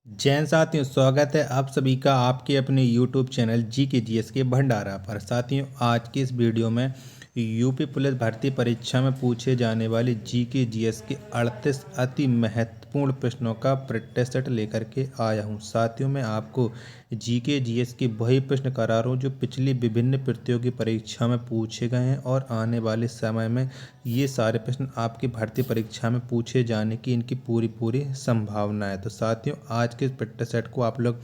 जैन साथियों, स्वागत है आप सभी का आपके अपने YouTube चैनल जी के जी एस के भंडारा पर। साथियों, आज की इस वीडियो में यूपी पुलिस भर्ती परीक्षा में पूछे जाने वाले जी के जी एस के 38 अति महत्वपूर्ण प्रश्नों का प्रैक्टिस सेट लेकर के आया हूं। साथियों, मैं आपको जी के जी एस की वही प्रश्न करा रहा हूँ जो पिछली विभिन्न प्रतियोगी परीक्षा में पूछे गए हैं और आने वाले समय में ये सारे प्रश्न आपकी भर्ती परीक्षा में पूछे जाने की इनकी पूरी संभावना है। तो साथियों, आज के इस प्रैक्टिस सेट को आप लोग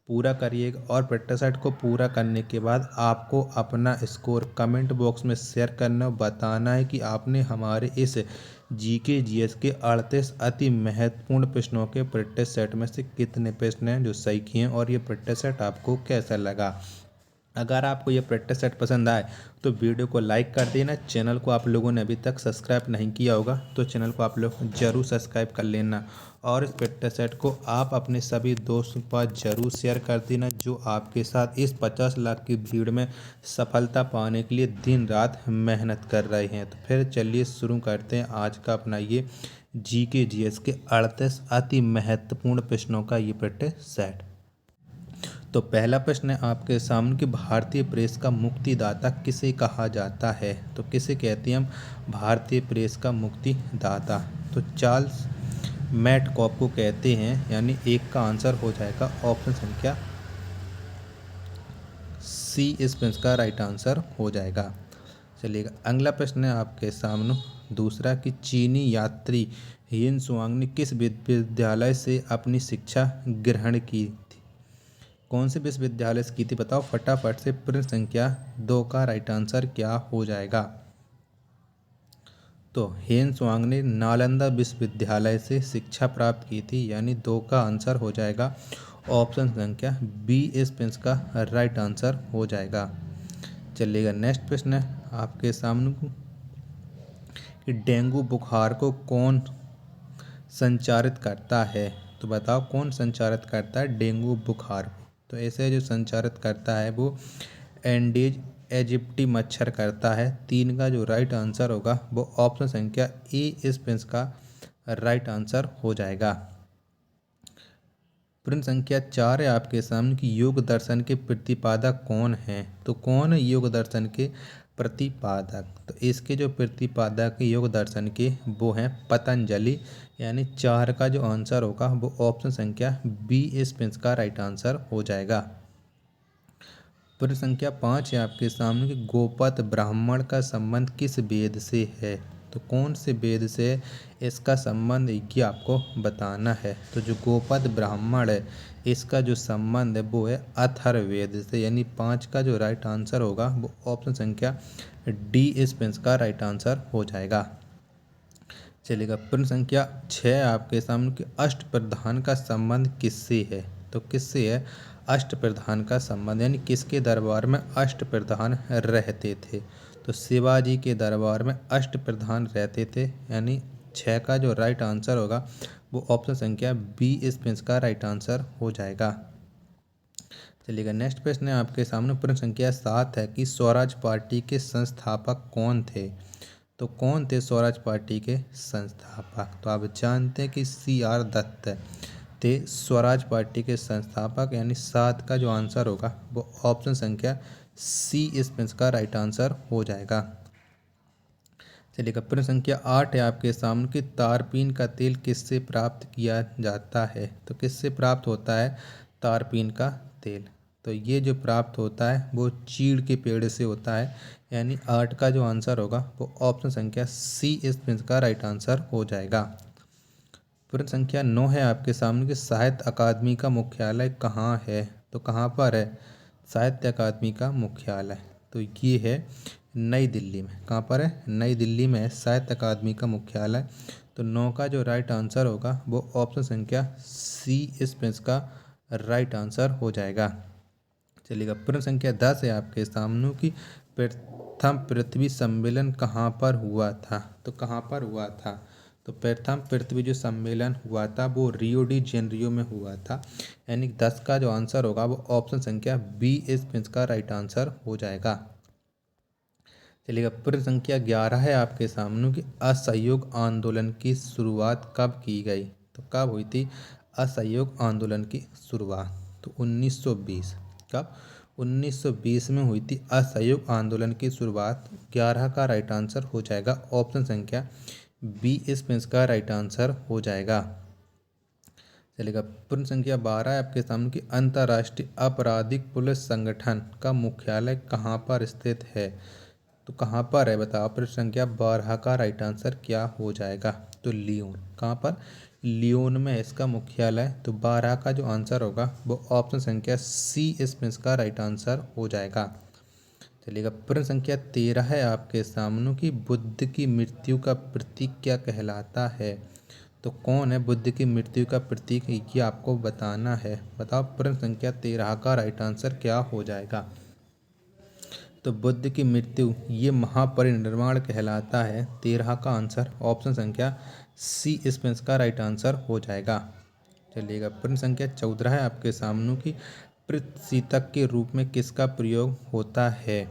पूरा करिएगा और प्रैक्टिस सेट को पूरा करने के बाद आपको अपना स्कोर कमेंट बॉक्स में शेयर करना और बताना है कि आपने हमारे इस जी के जी एस के 38 अति महत्वपूर्ण प्रश्नों के प्रैक्टिस सेट में से कितने प्रश्न हैं जो सही किए हैं और ये प्रैक्टिस सेट आपको कैसा लगा। अगर आपको ये प्रैक्टिस सेट पसंद आए तो वीडियो को लाइक कर देना। चैनल को आप लोगों ने अभी तक सब्सक्राइब नहीं किया होगा तो चैनल को आप लोग ज़रूर सब्सक्राइब कर लेना और इस प्रैक्टिस सेट को आप अपने सभी दोस्तों के पास ज़रूर शेयर कर देना जो आपके साथ इस 50 लाख की भीड़ में सफलता पाने के लिए दिन रात मेहनत कर रहे हैं। तो फिर चलिए शुरू करते हैं आज का अपना ये जी के जी एस के 38 अति महत्वपूर्ण प्रश्नों का ये प्रैक्टिस सेट। तो पहला प्रश्न है आपके सामने कि भारतीय प्रेस का मुक्तिदाता किसे कहा जाता है। तो किसे कहते हैं हम भारतीय प्रेस का मुक्तिदाता। तो चार्ल्स मैटकॉप को कहते हैं, यानी एक का आंसर हो जाएगा ऑप्शन संख्या सी इस प्रश्न का राइट आंसर हो जाएगा। चलिएगा, अगला प्रश्न है आपके सामने दूसरा कि चीनी यात्री हिन सुआंग ने किस विश्वविद्यालय से अपनी शिक्षा ग्रहण की। कौन से विश्वविद्यालय से की थी बताओ फटाफट से। प्रश्न संख्या 2 का राइट आंसर क्या हो जाएगा। तो हेन स्वांग ने नालंदा विश्वविद्यालय से शिक्षा प्राप्त की थी, यानी 2 का आंसर हो जाएगा ऑप्शन संख्या बी इस प्रश्न का राइट आंसर हो जाएगा। चलिएगा, नेक्स्ट प्रश्न है आपके सामने कि डेंगू बुखार को कौन संचारित करता है। तो बताओ कौन संचारित करता है डेंगू बुखार को। तो ऐसे जो संचारित करता है वो एंडीज एजिप्टी मच्छर करता है। 3 का जो राइट आंसर होगा वो ऑप्शन संख्या ए इस प्रश्न का राइट आंसर हो जाएगा। प्रश्न संख्या 4 है आपके सामने कि योग दर्शन के प्रतिपादक कौन हैं। तो कौन है योग दर्शन के प्रतिपादक। तो इसके जो प्रतिपादक योग दर्शन के वो हैं पतंजलि, यानी 4 का जो आंसर होगा वो ऑप्शन संख्या बी इस प्रश्न का राइट आंसर हो जाएगा। प्रश्न संख्या 5 है आपके सामने कि गोपद ब्राह्मण का संबंध किस वेद से है। तो कौन से वेद से इसका संबंध ये आपको बताना है। तो जो गोपद ब्राह्मण है इसका जो संबंध है वो है अथर्ववेद से, यानी 5 का जो राइट आंसर होगा वो ऑप्शन संख्या डी इस प्रश्न का राइट आंसर हो जाएगा। चलिएगा, प्रश्न संख्या 6 आपके सामने कि अष्ट प्रधान का संबंध किससे है। तो किससे है अष्ट प्रधान का संबंध, यानी किसके दरबार में अष्ट प्रधान रहते थे। तो शिवाजी के दरबार में अष्ट प्रधान रहते थे, यानी 6 का जो राइट आंसर होगा वो ऑप्शन संख्या बी इस प्रश्न का राइट आंसर हो जाएगा। चलिएगा, नेक्स्ट प्रश्न है आपके सामने प्रश्न संख्या 7 है कि स्वराज पार्टी के संस्थापक कौन थे। तो कौन थे स्वराज पार्टी के संस्थापक। तो आप जानते हैं कि CR दत्त थे स्वराज पार्टी के संस्थापक, यानी 7 का जो आंसर होगा वो ऑप्शन संख्या सी इस प्रश्न का राइट आंसर हो जाएगा। चलिएगा, प्रश्न संख्या 8 है आपके सामने कि तारपीन का तेल किससे प्राप्त किया जाता है। तो किससे प्राप्त होता है तारपीन का तेल। तो ये जो प्राप्त होता है वो चीड़ के पेड़ से होता है, यानी 8 का जो आंसर होगा वो ऑप्शन संख्या सी इस प्रश्न का राइट आंसर हो जाएगा। प्रश्न संख्या 9 है आपके सामने कि साहित्य अकादमी का मुख्यालय कहाँ है। तो कहाँ पर है साहित्य अकादमी का मुख्यालय। तो ये है नई दिल्ली में। कहाँ पर है नई दिल्ली में है साहित्य अकादमी का मुख्यालय। तो 9 का जो राइट आंसर होगा वो ऑप्शन संख्या सी इस प्रश्न का राइट आंसर हो जाएगा। चलिएगा, प्रश्न संख्या 10 है आपके सामने कि प्रथम पृथ्वी सम्मेलन कहाँ पर हुआ था। तो कहाँ पर हुआ था। तो प्रथम पृथ्वी जो सम्मेलन हुआ था वो रियो डी जेनरियो में हुआ था, यानी 10 का जो आंसर होगा वो ऑप्शन संख्या बी इस प्रश्न का राइट आंसर हो जाएगा। चलिएगा, प्रश्न संख्या 11 है आपके सामने कि असहयोग आंदोलन की शुरुआत कब की गई। तो कब हुई थी असहयोग आंदोलन की शुरुआत? तो 1920। कब? 1920 में हुई थी असहयोग आंदोलन की शुरुआत। 11 का राइट आंसर हो जाएगा ऑप्शन संख्या बी इसका राइट आंसर हो जाएगा। चलेगा। प्रश्न संख्या 12 है आपके सामने कि अंतर्राष्ट्रीय आपराधिक पुलिस संगठन का मुख्यालय कहाँ पर स्थित है? तो कहाँ पर है बताओ। प्रश्न संख्या 12 का राइट आंसर क्या हो जाएगा? तो लियोन। कहाँ पर? लियोन में इसका मुख्यालय। तो 12 का जो आंसर होगा वो ऑप्शन संख्या सी इसका राइट आंसर हो जाएगा। चलिएगा। प्रश्न संख्या 13 है आपके सामने कि बुद्ध की मृत्यु का प्रतीक क्या कहलाता है? तो कौन है बुद्ध की मृत्यु का प्रतीक, ये आपको बताना है। बताओ प्रश्न संख्या 13 का राइट आंसर क्या हो जाएगा? तो बुद्ध की मृत्यु ये महापरिनिर्वाण कहलाता है। 13 का आंसर ऑप्शन संख्या सी इसमें इसका राइट आंसर हो जाएगा। चलिएगा। प्रश्न संख्या 14 है आपके सामने की प्रतिशीतक के रूप में किसका प्रयोग होता है?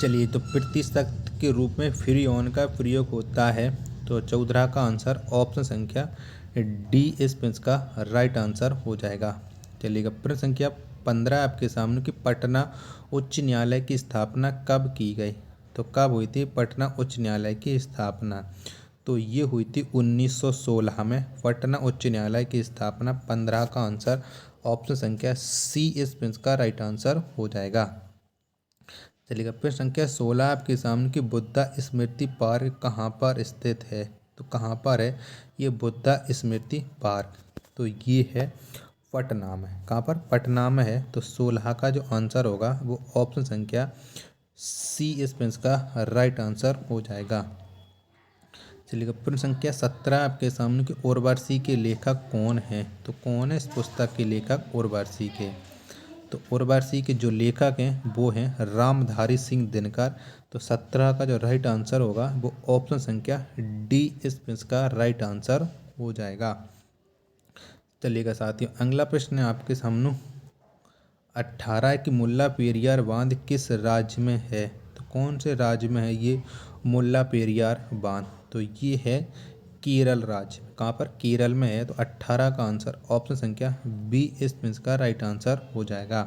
चलिए, तो प्रतिशत के रूप में फ्रीऑन का प्रयोग होता है। तो 14 का आंसर ऑप्शन संख्या डी इसका राइट आंसर हो जाएगा। चलिएगा। प्रश्न संख्या 15 आपके सामने कि पटना उच्च न्यायालय की स्थापना कब की गई? तो कब हुई थी पटना उच्च न्यायालय की स्थापना? तो ये हुई थी 1916 में पटना उच्च न्यायालय की स्थापना। 15 का आंसर ऑप्शन संख्या सी इसका राइट आंसर हो जाएगा। चलिएगा। प्रश्न संख्या 16 आपके सामने कि बुद्धा स्मृति पार्क कहाँ पर स्थित है? तो कहाँ पर है ये बुद्धा स्मृति पार्क? तो ये है पटना में। कहाँ पर? पटना में है। तो 16 का जो आंसर होगा वो ऑप्शन संख्या सी इसमें इसका राइट आंसर हो जाएगा। चलिएगा। प्रश्न संख्या 17 आपके सामने कि उर्वशी के लेखक कौन है? तो कौन है इस पुस्तक के लेखक उर्वशी के? तो उर्वशी के जो लेखक हैं वो हैं रामधारी सिंह दिनकर। तो 17 का जो राइट आंसर होगा वो ऑप्शन संख्या डी इसका राइट आंसर हो जाएगा। चलिएगा साथियों, अगला प्रश्न है आपके सामने 18 कि मुल्ला पेरियार बांध किस राज्य में है? तो कौन से राज्य में है ये मुल्ला पेरियार बांध? तो ये है केरल राज्य। कहाँ पर? केरल में है। तो 18 का आंसर ऑप्शन संख्या बी इसका राइट आंसर हो जाएगा।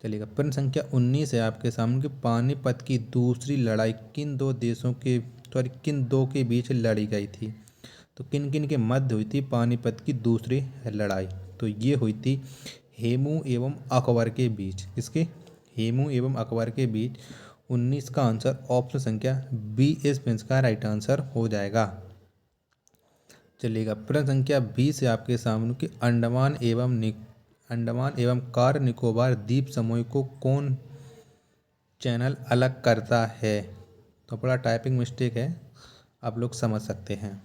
चलिएगा। प्रश्न संख्या 19 है आपके सामने कि पानीपत की दूसरी लड़ाई किन दो के बीच लड़ी गई थी? तो किन किन के मध्य हुई थी पानीपत की दूसरी लड़ाई? तो ये हुई थी हेमू एवं अकबर के बीच। किसके? हेमू एवं अकबर के बीच। 19 का आंसर ऑप्शन संख्या बी इसका राइट आंसर हो जाएगा। चलिएगा। प्रश्न संख्या 20 है आपके सामने कि अंडमान एवं कार निकोबार द्वीप समूह को कौन चैनल अलग करता है? तो बड़ा टाइपिंग मिस्टेक है, आप लोग समझ सकते हैं।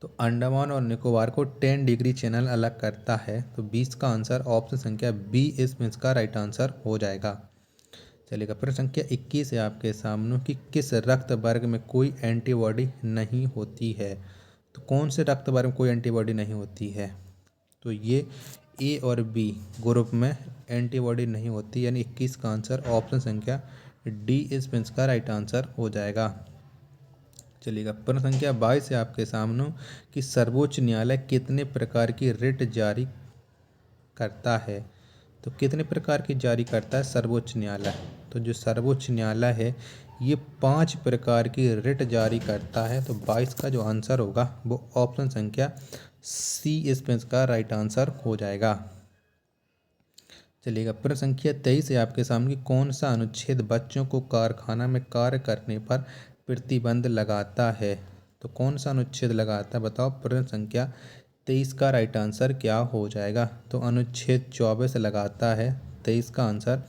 तो अंडमान और निकोबार को 10 डिग्री चैनल अलग करता है। तो 20 का आंसर ऑप्शन संख्या बी इसका राइट आंसर हो जाएगा। चलिएगा। प्रश्न संख्या 21 है आपके सामने कि किस रक्त वर्ग में कोई एंटीबॉडी नहीं होती है? तो कौन से रक्त वर्ग में कोई एंटीबॉडी नहीं होती है? तो ये ए और बी ग्रुप में एंटीबॉडी नहीं होती, यानी 21 का आंसर ऑप्शन संख्या डी इसका राइट आंसर हो जाएगा। चलिएगा। प्रश्न संख्या 22 है आपके सामने कि सर्वोच्च न्यायालय कितने प्रकार की रिट जारी करता है? तो कितने प्रकार की जारी करता है सर्वोच्च न्यायालय? तो जो सर्वोच्च न्यायालय है ये 5 प्रकार की रिट जारी करता है। तो 22 का जो आंसर होगा वो ऑप्शन संख्या सी इसका राइट आंसर हो जाएगा। चलिएगा। प्रश्न संख्या 23 है आपके सामने कि कौन सा अनुच्छेद बच्चों को कारखाना में कार्य करने पर प्रतिबंध लगाता है? तो कौन सा अनुच्छेद लगाता है बताओ। प्रश्न संख्या 23 का राइट आंसर क्या हो जाएगा? तो अनुच्छेद 24 लगाता है। 23 का आंसर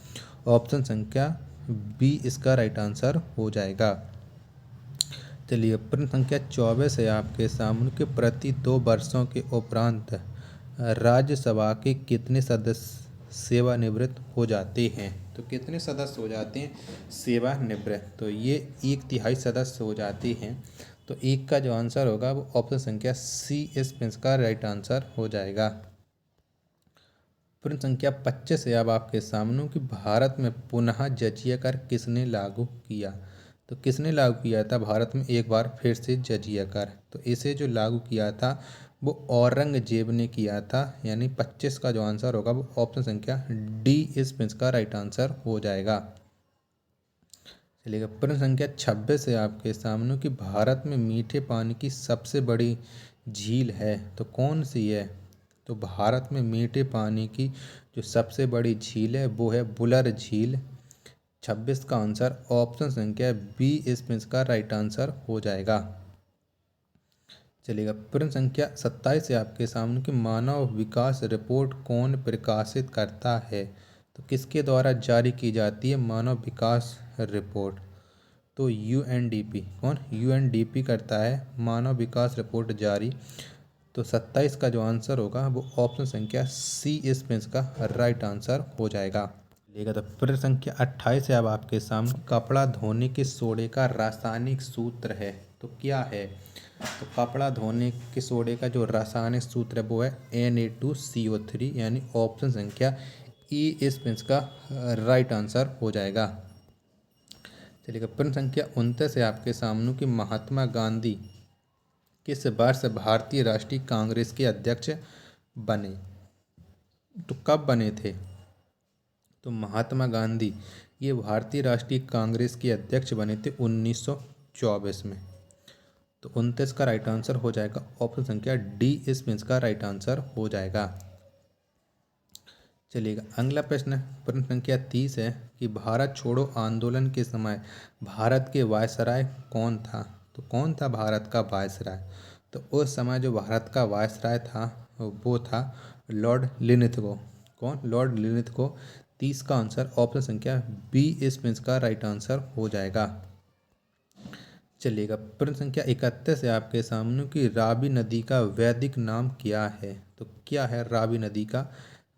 ऑप्शन संख्या बी इसका राइट आंसर हो जाएगा। चलिए। प्रश्न संख्या 24 है आपके सामने कि प्रति 2 वर्षों के उपरांत राज्यसभा के कितने सदस्य सेवानिवृत्त हो जाते हैं? तो कितने सदस्य हो जाते हैं सेवानिवृत्त? तो ये 1/3 सदस्य हो जाते हैं। तो 1 का जो आंसर होगा वो ऑप्शन संख्या सी इसका राइट आंसर हो जाएगा। प्रश्न संख्या 25 है अब आपके सामने कि भारत में पुनः जजिया कर किसने लागू किया? तो किसने लागू किया था भारत में एक बार फिर से जजिया कर? तो इसे जो लागू किया था वो औरंगजेब ने किया था, यानी 25 का जो आंसर होगा वो ऑप्शन संख्या डी इसका राइट आंसर हो जाएगा। चलिएगा, प्रश्न संख्या 26 है आपके सामने कि भारत में मीठे पानी की सबसे बड़ी झील है तो कौन सी है? तो भारत में मीठे पानी की जो सबसे बड़ी झील है वो है बुलर झील। 26 का आंसर ऑप्शन संख्या बी इसका राइट आंसर हो जाएगा। चलिएगा, प्रश्न संख्या 27 है आपके सामने कि मानव विकास रिपोर्ट कौन प्रकाशित करता है? तो किसके द्वारा जारी की जाती है मानव विकास रिपोर्ट? तो यूएनडीपी। कौन? यूएनडीपी करता है मानव विकास रिपोर्ट जारी। तो 27 का जो आंसर होगा वो ऑप्शन संख्या सी इसका राइट आंसर हो जाएगा। लेगा तो प्रश्न संख्या 28 है अब आपके सामने, कपड़ा धोने के सोडे का रासायनिक सूत्र है तो क्या है? तो कपड़ा धोने के सोडे का जो रासायनिक सूत्र है वो है Na2CO3, यानी ऑप्शन संख्या ई इसका राइट आंसर हो जाएगा। चलिएगा, प्रश्न संख्या 29 है आपके सामने कि महात्मा गांधी किस वर्ष भारतीय राष्ट्रीय कांग्रेस के अध्यक्ष बने? तो कब बने थे? तो महात्मा गांधी ये भारतीय राष्ट्रीय कांग्रेस के अध्यक्ष बने थे 1924 में। तो 29 का राइट आंसर हो जाएगा ऑप्शन संख्या डी इसका राइट आंसर हो जाएगा। चलिएगा, अगला प्रश्न संख्या 30 है कि भारत छोड़ो आंदोलन के समय भारत के वायसराय कौन था? तो कौन था भारत का वायसराय? तो उस समय जो भारत का वायसराय था वो था लॉर्ड लिनिथगो। कौन? लॉर्ड लिनिथगो। 30 का आंसर ऑप्शन संख्या बी इसका राइट आंसर हो जाएगा। चलिएगा, प्रश्न संख्या 31 है आपके सामने कि रावी नदी का वैदिक नाम क्या है? तो क्या है रावी नदी का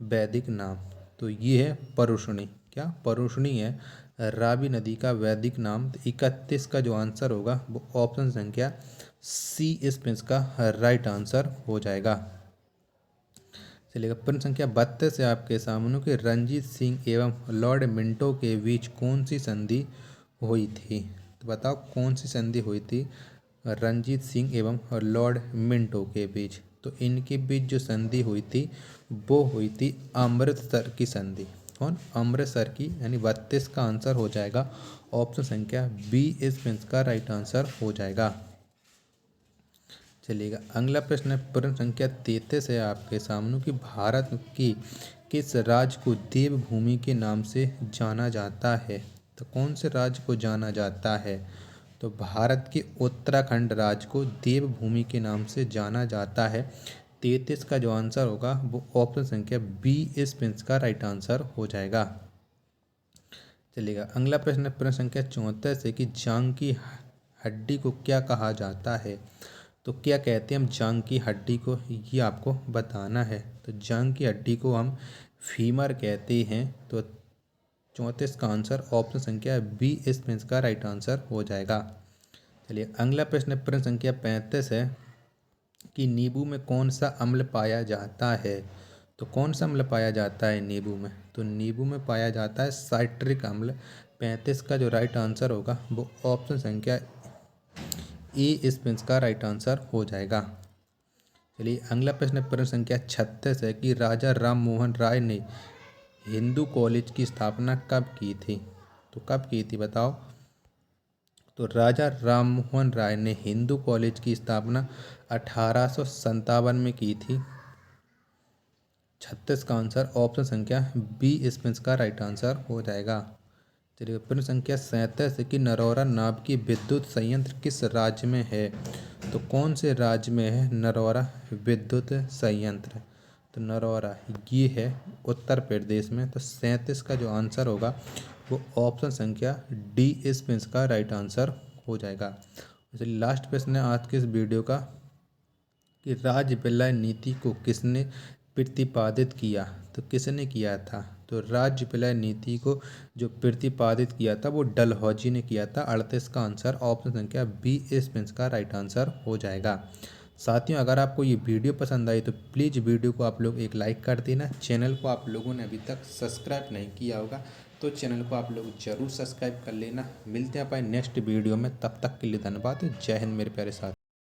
वैदिक नाम? तो ये है परुष्णी। क्या? परुष्णी है रावी नदी का वैदिक नाम। तो 31 का जो आंसर होगा वो ऑप्शन संख्या सी इसका राइट आंसर हो जाएगा। चलिएगा, प्रश्न संख्या 32 है आपके सामने कि रणजीत सिंह एवं लॉर्ड मिंटो के बीच कौन सी संधि हुई थी? तो बताओ कौन सी संधि हुई थी रणजीत सिंह एवं लॉर्ड मिंटो के बीच? तो इनके बीच जो संधि हुई थी वो हुई थी अमृतसर की संधि। कौन? अमृतसर की, यानी 32 का आंसर हो जाएगा ऑप्शन संख्या बी इसका राइट आंसर हो जाएगा। चलिएगा, अगला प्रश्न है प्रश्न संख्या 33 है आपके सामने कि भारत की किस राज्य को देवभूमि के नाम से जाना जाता है? तो कौन से राज्य को जाना जाता है? तो भारत के उत्तराखंड राज्य को देवभूमि के नाम से जाना जाता है। 33 का जो आंसर होगा वो ऑप्शन संख्या बी इसका राइट आंसर हो जाएगा। चलिएगा, अगला प्रश्न है प्रश्न संख्या 34 है कि जांग की हड्डी को क्या कहा जाता है? तो क्या कहते हैं हम जांग की हड्डी को, ये आपको बताना है। तो जांग की हड्डी को हम फीमर कहते हैं। तो 34 का आंसर ऑप्शन संख्या बी इसका राइट आंसर हो जाएगा। चलिए, अगला प्रश्न संख्या 35 है कि नींबू में कौन सा अम्ल पाया जाता है? तो कौन सा अम्ल पाया जाता है नींबू में? तो नींबू में पाया जाता है साइट्रिक अम्ल। 35 का जो राइट आंसर होगा वो ऑप्शन संख्या ए इसका राइट आंसर हो जाएगा। चलिए, अगला प्रश्न संख्या 36 है कि राजा राम मोहन राय ने हिंदू कॉलेज की स्थापना कब की थी? तो कब की थी बताओ? तो राजा राम मोहन राय ने हिंदू कॉलेज की स्थापना 1857 में की थी। 36 का आंसर ऑप्शन संख्या बी इसका राइट आंसर हो जाएगा। चलिए, प्रश्न संख्या 37 है कि नरौरा नाभिकीय विद्युत संयंत्र किस राज्य में है? तो कौन से राज्य में है नरौरा विद्युत संयंत्र? तो नरौरा ये है उत्तर प्रदेश में। तो 37 का जो आंसर होगा वो ऑप्शन संख्या डी इसका राइट आंसर हो जाएगा। चलिए, लास्ट प्रश्न है आज के इस वीडियो का कि राज्य विलय नीति को किसने प्रतिपादित किया? तो किसने किया था? तो राज्य विलय नीति को जो प्रतिपादित किया था वो डलहौजी ने किया था। 38 का आंसर ऑप्शन संख्या बी इसका राइट आंसर हो जाएगा। साथियों, अगर आपको ये वीडियो पसंद आई तो प्लीज़ वीडियो को आप लोग एक लाइक कर देना। चैनल को आप लोगों ने अभी तक सब्सक्राइब नहीं किया होगा तो चैनल को आप लोग जरूर सब्सक्राइब कर लेना। मिलते हैं अपने नेक्स्ट वीडियो में, तब तक के लिए धन्यवाद। जय हिंद मेरे प्यारे साथ।